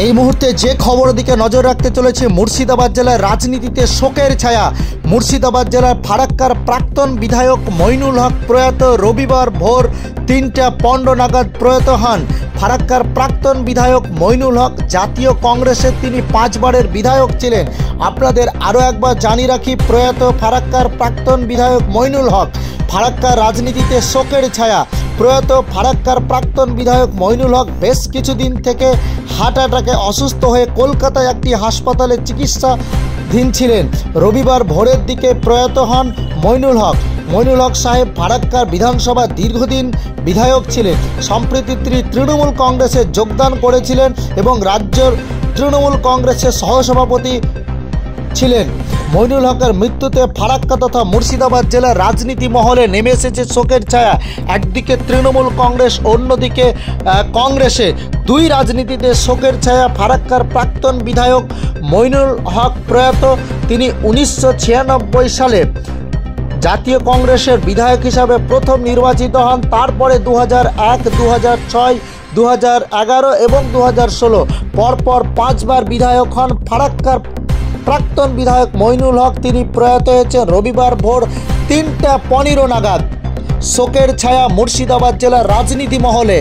এই মুহূর্তে যে খবরের দিকে নজর রাখতে চলেছে, মুর্শিদাবাদ জেলার রাজনীতিতে শোকের ছায়া। মুর্শিদাবাদ জেলার ফারাক্কার প্রাক্তন বিধায়ক মইনুল হক প্রয়াত। রবিবার ভোর ৩:১৫ নাগাদ প্রয়াত হন। ফারাক্কার প্রাক্তন বিধায়ক মইনুল হক জাতীয় কংগ্রেসের তিনি 5 বারের বিধায়ক ছিলেন। আপনাদের আরও একবার জানিয়ে রাখি, প্রয়াত ফারাক্কার প্রাক্তন বিধায়ক মইনুল হক। ফারাক্কার রাজনীতিতে শোকের ছায়া। প্রয়াত ফারাক্কার প্রাক্তন বিধায়ক মইনুল হক বেশ কিছুদিন থেকে হার্ট অ্যাটাকে অসুস্থ হয়ে কলকাতায় একটি হাসপাতালে চিকিৎসাধীন ছিলেন। রবিবার ভোরের দিকে প্রয়াত হন মইনুল হক। মইনুল হক সাহেব ফারাক্কার বিধানসভার দীর্ঘদিন বিধায়ক ছিলেন। সম্প্রতি তিনি তৃণমূল কংগ্রেসে যোগদান করেছিলেন এবং রাজ্যের তৃণমূল কংগ্রেসের সহসভাপতি ছিলেন। মইনুল হকের মৃত্যুতে ফারাক্কা তথা মুর্শিদাবাদ জেলার রাজনীতি মহলে নেমে এসেছে শোকের ছায়া। একদিকে তৃণমূল কংগ্রেস, অন্যদিকে কংগ্রেসে দুই রাজনীতিতে শোকের ছায়া। ফারাক্কার প্রাক্তন বিধায়ক মইনুল হক প্রয়াত। তিনি 1996 সালে জাতীয় কংগ্রেসের বিধায়ক হিসাবে প্রথম নির্বাচিত হন। তারপরে 2001, 2006, 2011 এবং 2016 পরপর 5 বার বিধায়ক হন। ফারাক্কার প্রাক্তন বিধায়ক মইনুল হক তিনি প্রয়াত হয়েছেন রবিবার ভোর 3:15 নাগাদ। শোকের ছায়া মুর্শিদাবাদ জেলার রাজনীতি মহলে।